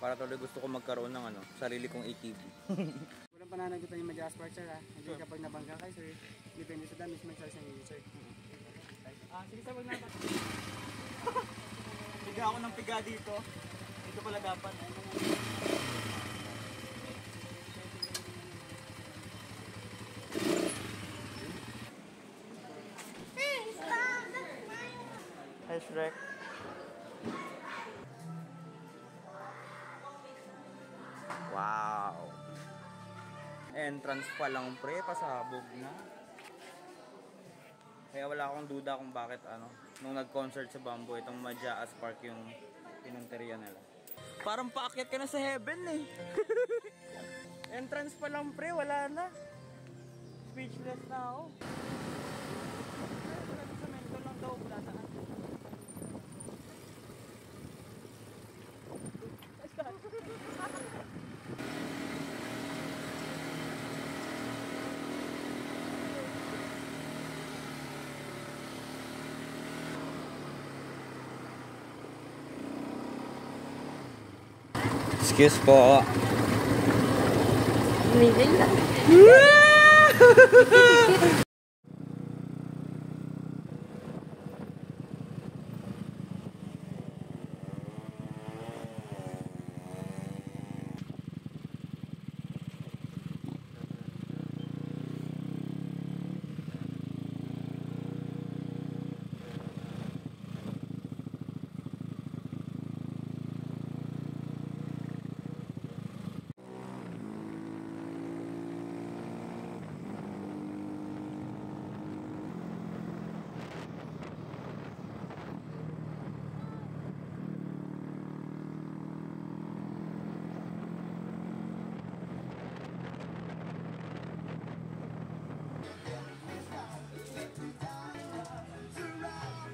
Para tuloy gusto ko magkaroon ng ano, sarili kong ATV. Walang pananagutan yung Majaas Park, sir, ha? Hindi kapag nabangga kayo, sir. Depende sa damage man, sir, sa inyo, sir. Sige, sir, wag na. Piga ako ng piga dito. Dito pala dapat. Hi, Shrek. Wow. Entrance pa lang pre, pasabog na. Kaya wala akong duda kung bakit ano, nung nag-concert sa Bamboo, itong Majaas Park yung pinunteriya nila. Parang paakyat ka na sa heaven eh. Entrance pa lang pre, wala na. Speechless na ako. Sa mental lang daw, wala saan. Excuse po. Amazing lang.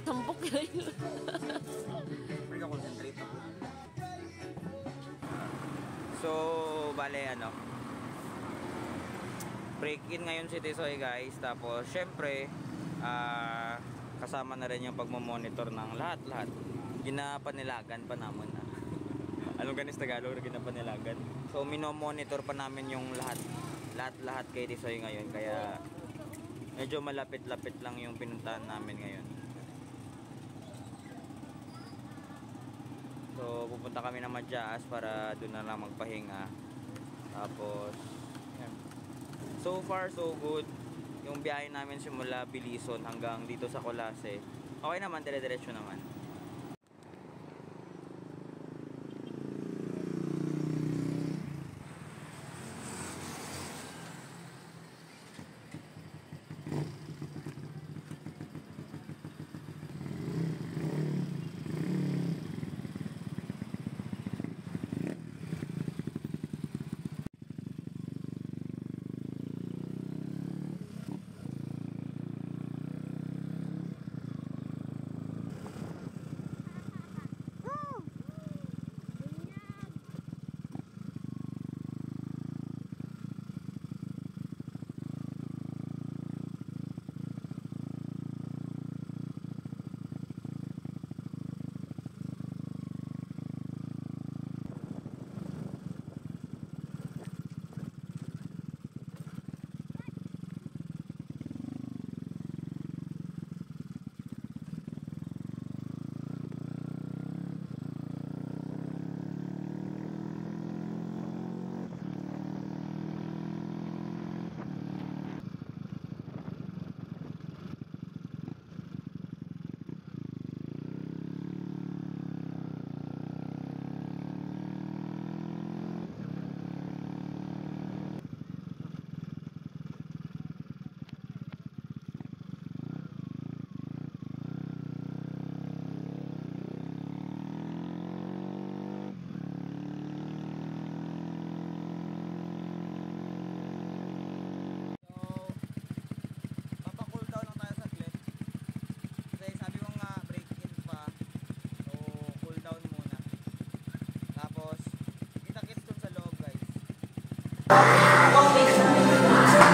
Tampok kayo. Pero concentrate ako. So, bale ano, break-in ngayon si Tisoy guys. Tapos, syempre, kasama na rin yung pagmamonitor ng lahat-lahat. Ginapanilagan pa naman na. Anong ganis Tagalog na ginapanilagan? So, minomonitor pa namin yung lahat kay Tisoy ngayon. Kaya, medyo malapit-lapit lang yung pinuntahan namin ngayon. So pupunta kami ng Majaas para doon na lang magpahinga. Tapos yan. So far so good. Yung biyahe namin simula Bilison hanggang dito sa Colase. Okay naman, dire-diretso naman.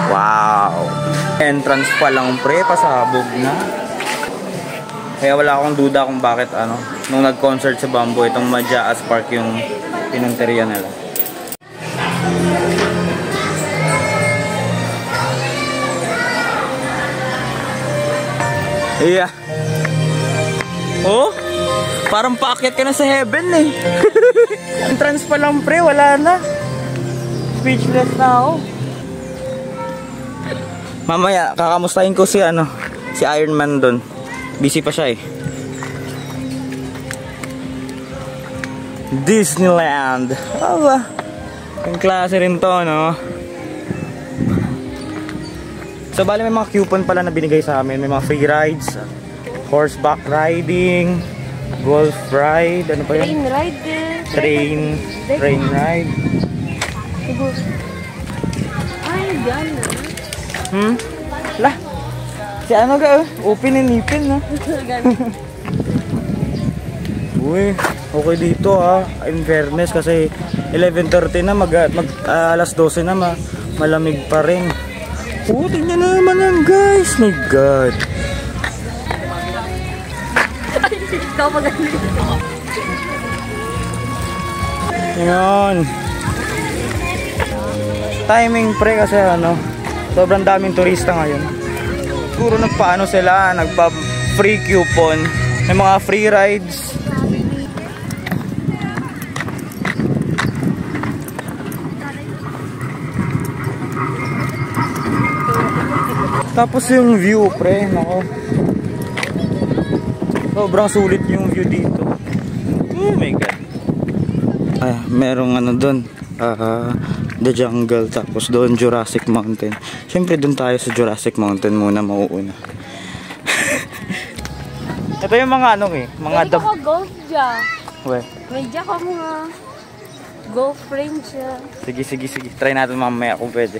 Wow! Entrance pa lang pre, pasabog na. Kaya wala akong duda kung bakit ano, nung nag-concert sa Bamboo, itong Majaas Park yung pinunteriya nila. Yeah. Oh, parang paakyat ka na sa heaven eh. Entrance pa lang pre, wala na. Speechless na ako. Mamaya, kakamustahin ko si si Iron Man doon. Busy pa siya eh. Disneyland. Aba, yung klase rin to, no? So, bali may mga coupon pala na binigay sa amin. May mga free rides, horseback riding, golf ride, ano pa yun? Train ride. Train ride. Ay, gana. Lah, si ano ka, open and ipin, no? Uy, okay dito ha. In fairness kasi 11:30 na, alas 12 na, malamig pa rin. Oh, tingnan na naman yan guys. My God. Ikaw magaling. Yan. Timing pre kasi sobrang daming turista ngayon. Siguro nagpa sila, nagpa free coupon. May mga free rides. Tapos yung view pre, nako. Sobrang sulit yung view dito. Oh my God. Ay, merong doon. The Jungle, tapos doon Jurassic Mountain. Siyempre doon tayo sa Jurassic Mountain muna mauuna. Ito yung mga mga Pwede ko golf dyan. We. May dyan ka mga golf range dyan. Sige. Try natin mamaya kung pwede.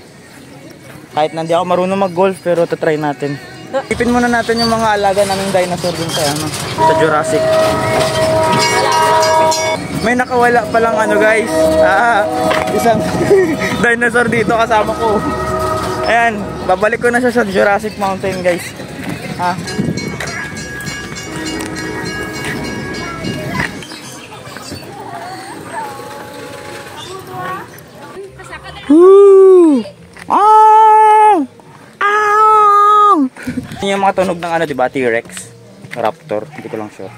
Kahit na hindi ako marunong mag-golf, pero try natin. Ipin muna natin yung mga alaga naming dinosaur dun sa Jurassic. May nakawala palang guys. Isang dinosaur dito kasama ko. Ayan, babalik ko na siya sa Jurassic Mountain guys. Woo! Yung mga tunog ng diba? T-Rex, Raptor, hindi ko lang sure.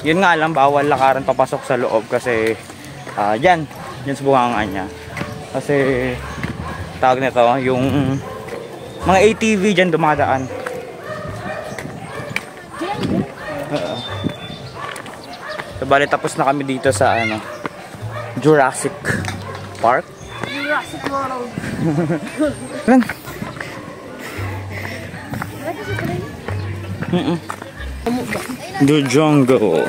Yun nga lang, bawal lakaran papasok sa loob kasi yan sa bunganga niya. Kasi tawag nito, yung mga ATV dyan dumadaan. So, bali tapos na kami dito sa Jurassic Park. Jurassic World. Lang. The Jungle.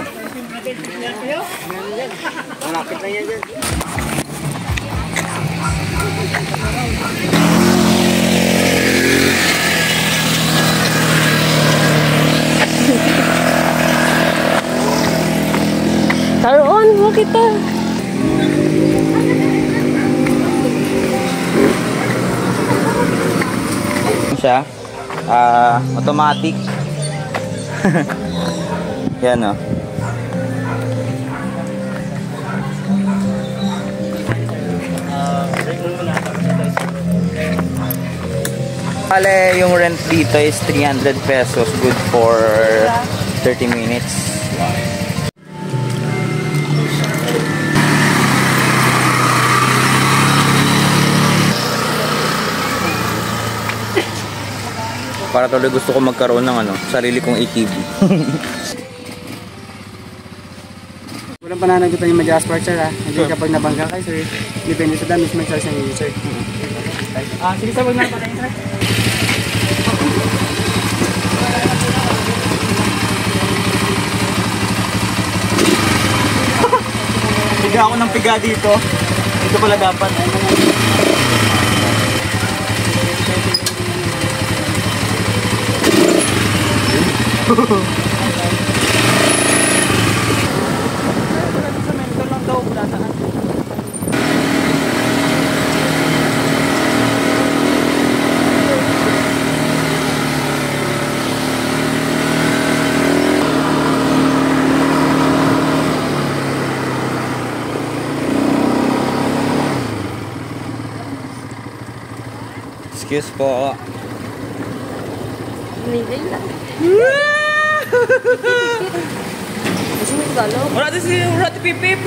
Malapit na yan dyan. Taruan mo kita. Siya automatic. Yan Kale, yung rent dito is 300 pesos, good for 30 minutes. Para tuloy gusto ko magkaroon ng sarili kong ATV. Walang pananagutan yung Majalas Park sir Hindi kapag nabangga kayo sir, depende sa damage mag-charge ng user. Sige sir, huwag na pala sir. Piga ako ng piga dito. Dito pala dapat. Excuse po. Nilay lang. Gusto mo galaw? Wala ti pipip.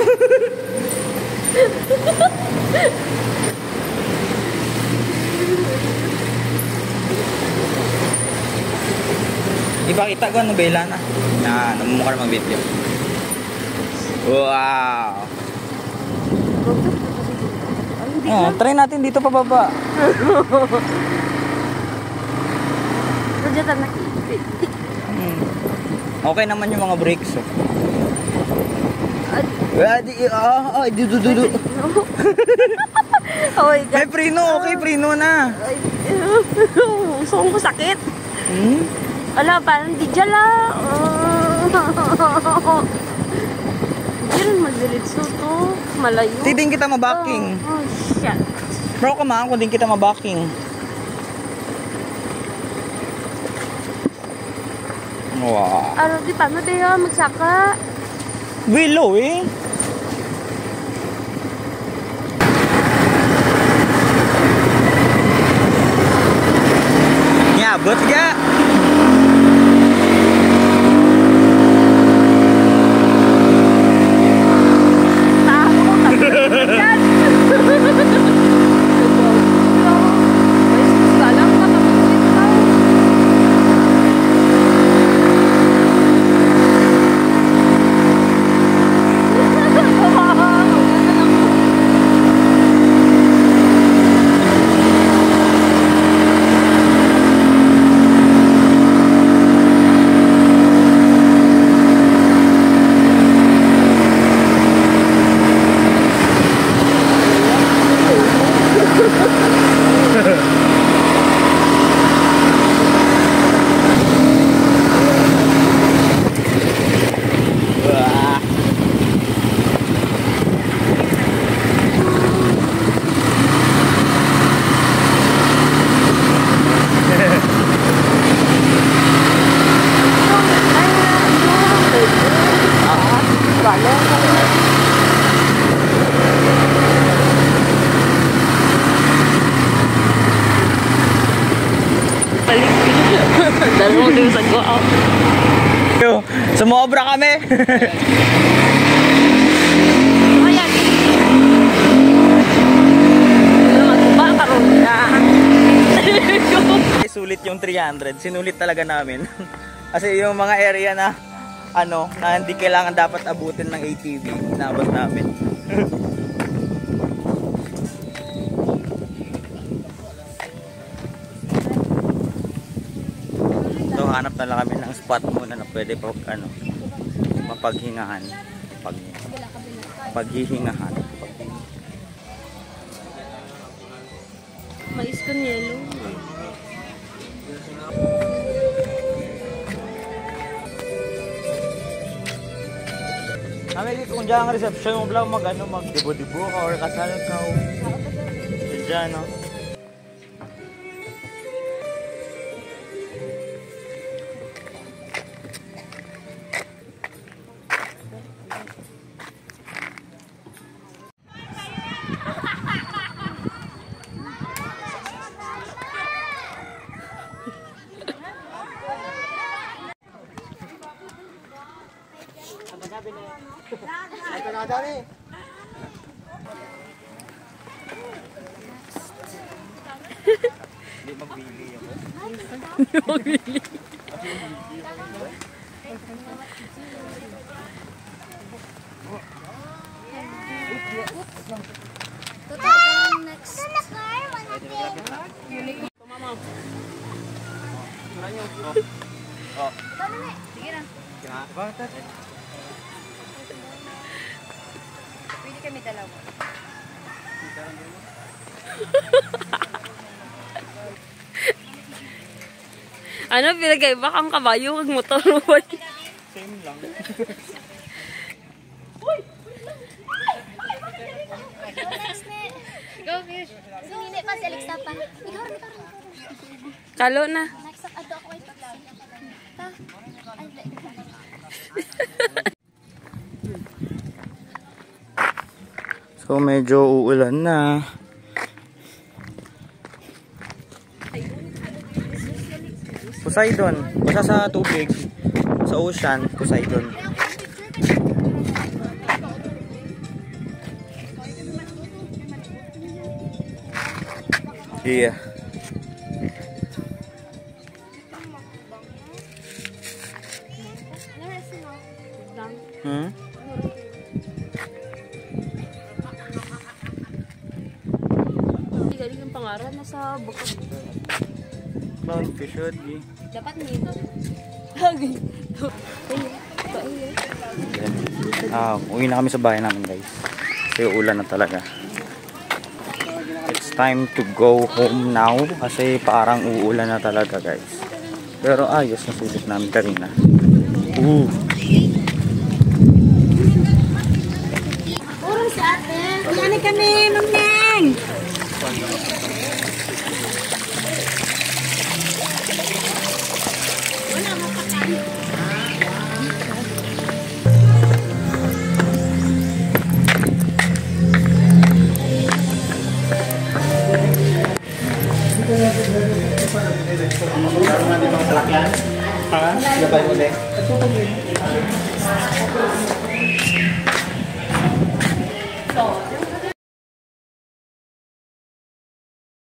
Ipakita ko ano bela na. Na, namumukha na mag-video. Wow. Oh, try natin dito pababa. Radya ta nakipit. Okay naman yung mga brakes. Oh. Dudu. Oh my God. May preno, okay, preno na. Gusto ko sakit. Ala, parang di dyan lang. Diyan magdiritso to. Malayo. Di din kita mabaking. Oh, shit. Bro, kamaan ko din kita mabaking. Wow. Ano, di paano tayo magsaka? Willow eh. Nyabot ga. Tahan ko, tapos yan. Galang ka, kapag-ulit ka. Dalawang din sa go out. Sumobra kami. Ayan. Magba karon na. Sulit yung 300. Sinulit talaga namin. Kasi yung mga area na na hindi kailangan dapat abutin ng ATV, inabot namin. So hanap na lang kami ng spot muna na pwede pa mapaghingahan. Paghihingahan. Mais con yelo. Kami kung dyan ang reception mo lang magdibo-dibo ka or kasal ka o dyan no. Ito na dali. Hindi magbili ako. Magbili. Next. Oh. Sige na. Bakit? Pwede kami dalawa. Ano, pinagkaiba kang kabayo kag motor mo. Same lang. Next na. Go, fish. Sumili pa si Alexa pa. Ikaw rin. Kalo na. Next up, ato ako ay paglaw. Ta. So medyo uulan na. Poseidon. Basta sa tubig. Sa ocean, Poseidon. Yeah. Hmm? Hindi galing yung pangaran na sa bukod. Clownfish, di. Dapat nito. Hagi. Uwi na kami sa bahay namin, guys. Kasi ulan na talaga. It's time to go home now kasi parang uulan na talaga, guys. Pero ayos na sulit namin kanina. Puro sa atin. Yan kami, Mamneng. Ha? Gabay mo din.